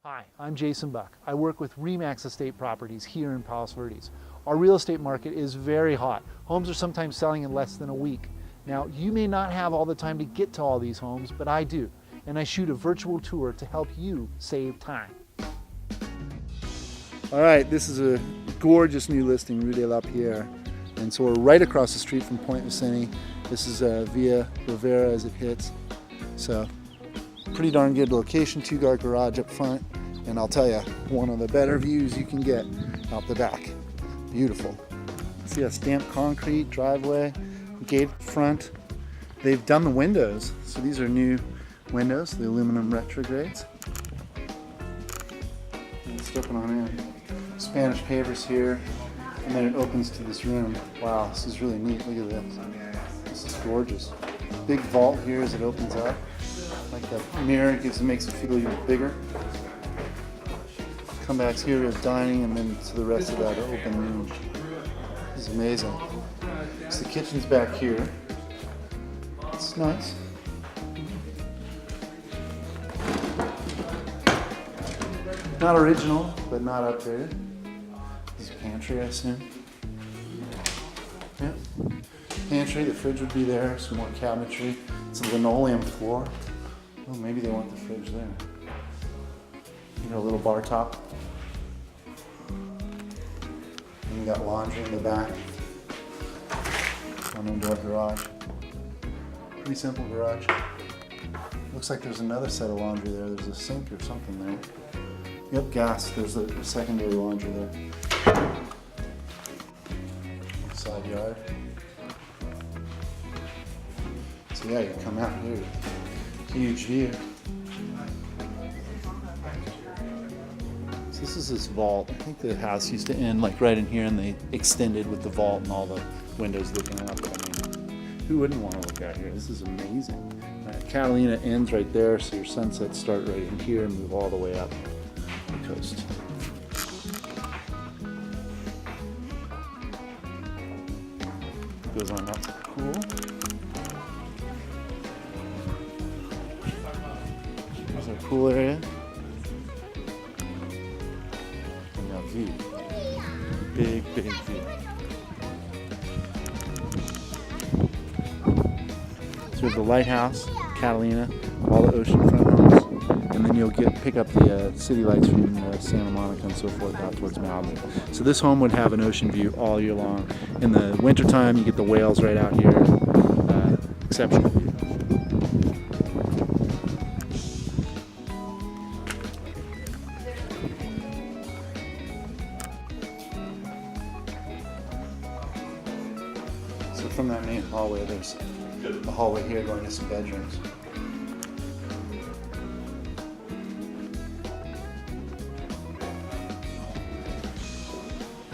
Hi, I'm Jason Buck. I work with RE/MAX Estate Properties here in Palos Verdes. Our real estate market is very hot. Homes are sometimes selling in less than a week. Now, you may not have all the time to get to all these homes, but I do. And I shoot a virtual tour to help you save time. All right, this is a gorgeous new listing, Rue De La Pierre. And so we're right across the street from Point Vicente. This is Via Rivera as it hits. So pretty darn good location, two-car garage up front. And I'll tell you, one of the better views you can get out the back. Beautiful. See that stamped concrete driveway, gate front. They've done the windows. So these are new windows, the aluminum retrogrades. And it's open on in. Spanish pavers here. And then it opens to this room. Wow, this is really neat. Look at this. This is gorgeous. Big vault here as it opens up. Like that mirror makes it feel even bigger. Come back here, we have dining, and then to the rest of that open room. This is amazing. So the kitchen's back here. It's nice. Not original, but not upgraded. This is a pantry, I assume. Yeah. Pantry, the fridge would be there, some more cabinetry. It's a linoleum floor. Oh, maybe they want the fridge there. You got a little bar top. And you got laundry in the back. On indoor garage. Pretty simple garage. Looks like there's another set of laundry there. There's a sink or something there. Yep, gas. There's a secondary laundry there. Side yard. So yeah, you come out here. Huge view. So this is this vault. I think the house used to end like right in here, and they extended with the vault and all the windows looking up. I mean, who wouldn't want to look out here? This is amazing. Catalina ends right there, so your sunsets start right in here and move all the way up the coast. Goes on up. Cool. There's our pool area. And now view. Big view. So we have the lighthouse, Catalina, all the oceanfront homes, and then you'll pick up the city lights from Santa Monica and so forth out towards Malibu. So this home would have an ocean view all year long. In the wintertime, you get the whales right out here. Exceptional view. So from that main hallway, there's a hallway here going to some bedrooms.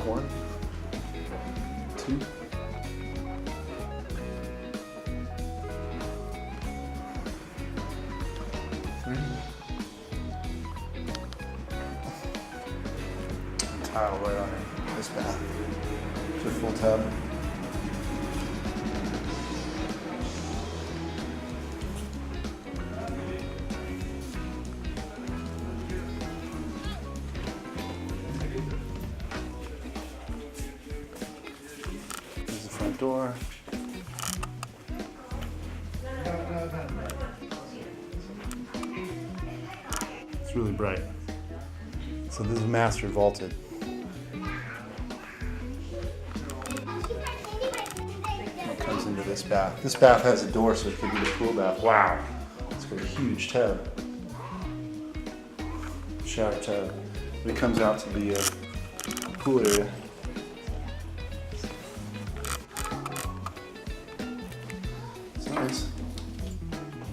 One, two, three. Tile right on this bath. It's a full tub. Door. It's really bright. So this is master vaulted. It comes into this bath. This bath has a door, so it could be the pool bath. Wow. It's got a huge tub. Shower tub. But it comes out to the pool area. Nice.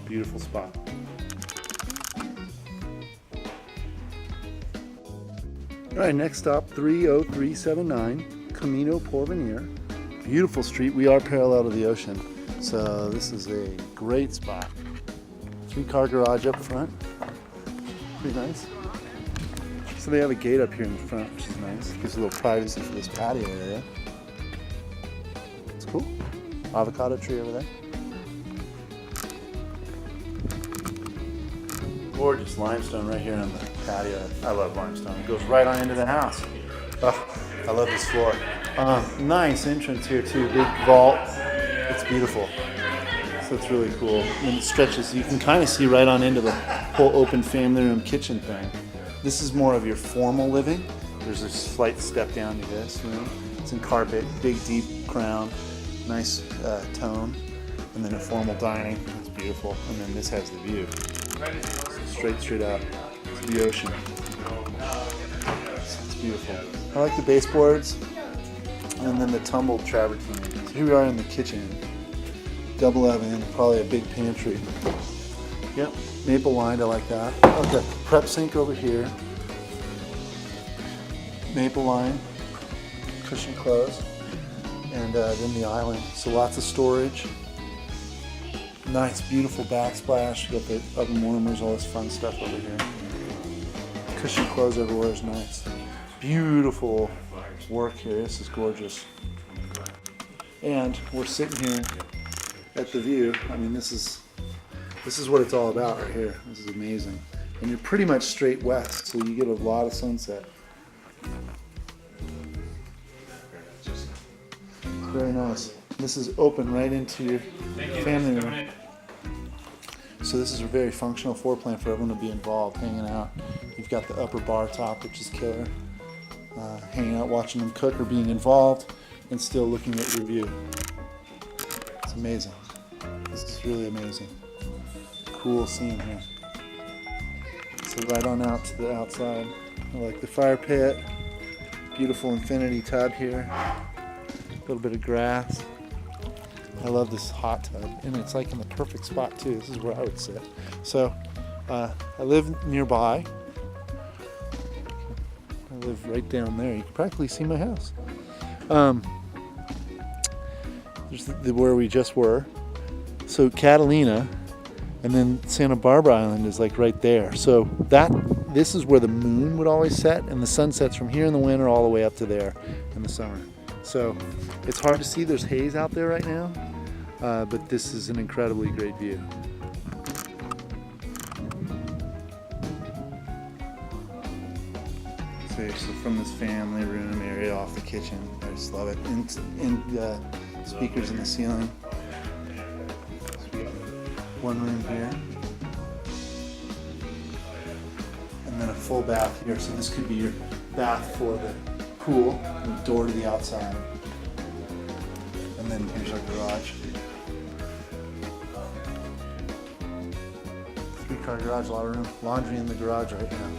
Beautiful spot. All right, next stop, 30379 Camino Porvenir. Beautiful street. We are parallel to the ocean, so this is a great spot. 3-car garage up front. Pretty nice. So they have a gate up here in the front, which is nice. Gives a little privacy for this patio area. It's cool. Avocado tree over there. Gorgeous limestone right here on the patio. I love limestone. It goes right on into the house. Oh, I love this floor. Nice entrance here too. Big vault. It's beautiful. So it's really cool. And it stretches. You can kind of see right on into the whole open family room kitchen thing. This is more of your formal living. There's a slight step down to this room. It's in carpet, big deep crown, nice tone, and then a formal dining. It's beautiful. And then this has the view. Straight up to the ocean. It's beautiful. I like the baseboards, and then the tumbled travertine. So here we are in the kitchen. Double oven, probably a big pantry. Yep, maple lined, I like that. Okay, prep sink over here. Maple line, cushion closed, and then the island. So lots of storage. Nice, beautiful backsplash. You got the oven warmers, all this fun stuff over here. Cushion clothes everywhere is nice. Beautiful work here. This is gorgeous. And we're sitting here at the view. I mean, this is what it's all about right here. This is amazing. And you're pretty much straight west, so you get a lot of sunset. Very nice. This is open right into your family room. So this is a very functional floor plan for everyone to be involved, hanging out. You've got the upper bar top, which is killer. Hanging out, watching them cook, or being involved, and still looking at your view. It's amazing. This is really amazing. Cool scene here. So right on out to the outside. I like the fire pit. Beautiful infinity tub here. A little bit of grass. I love this hot tub, and it's like in the perfect spot too. This is where I would sit. So I live nearby. I live right down there. You can practically see my house. There's where we just were. So Catalina, and then Santa Barbara Island is like right there. So this is where the moon would always set, and the sun sets from here in the winter all the way up to there in the summer. So it's hard to see. There's haze out there right now, but this is an incredibly great view. So from this family room area off the kitchen, I just love it. And speakers in the ceiling. So we got one room here, and then a full bath here. So this could be your bath for the pool, and the door to the outside. And then here's our garage. 3-car garage, a lot of room. Laundry in the garage right now.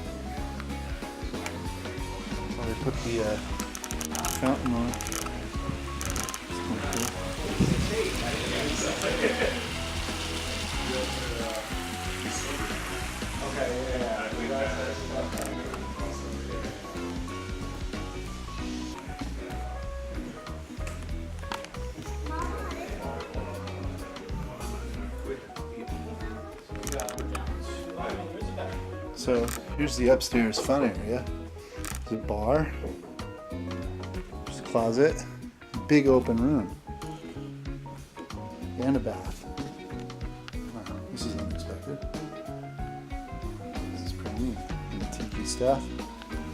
So they put the fountain on. It's kind of cool. So here's the upstairs fun area. There's a bar, there's a closet, big open room, and a bath. Wow, this is unexpected. This is pretty neat. Antique stuff.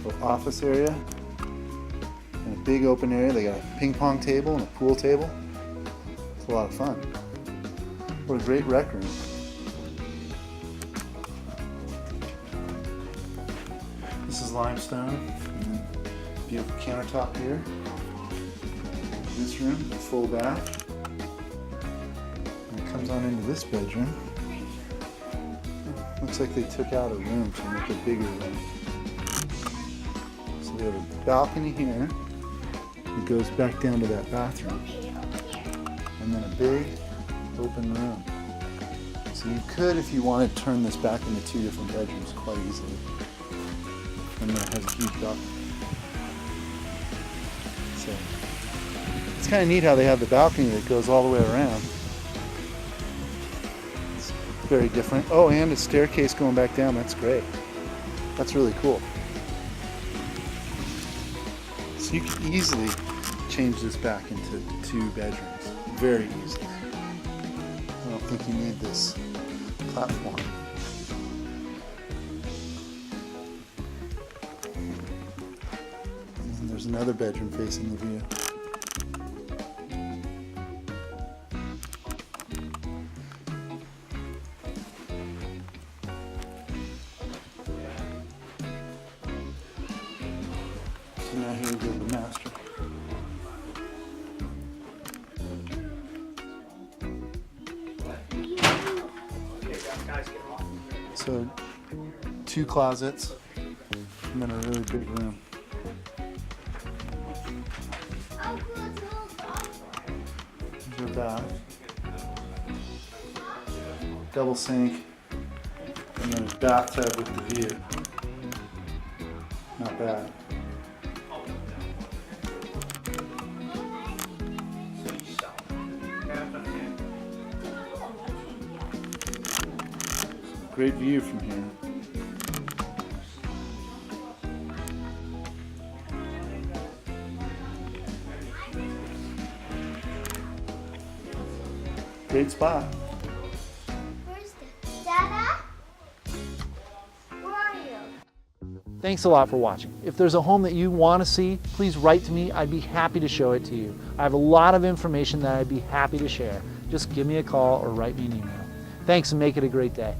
Little office area, and a big open area. They got a ping pong table and a pool table. It's a lot of fun. What a great rec room. This is limestone, and then beautiful countertop here. This room, a full bath. And it comes on into this bedroom. Looks like they took out a room to make a bigger room. So they have a balcony here. It goes back down to that bathroom. And then a big open room. So you could, if you wanted, turn this back into 2 different bedrooms quite easily. And then it has a huge balcony. So it's kind of neat how they have the balcony that goes all the way around. It's very different. Oh, and a staircase going back down. That's great. That's really cool. So you can easily change this back into 2 bedrooms. Very easily. I don't think you need this platform. There's another bedroom facing the view. So now here we go to the master. So 2 closets and then a really big room. There's your bath. Double sink. And then a bathtub with the view. Not bad. Great view from here. Great spot. Where's Dada? Where are you? Thanks a lot for watching. If there's a home that you want to see, please write to me. I'd be happy to show it to you. I have a lot of information that I'd be happy to share. Just give me a call or write me an email. Thanks and make it a great day.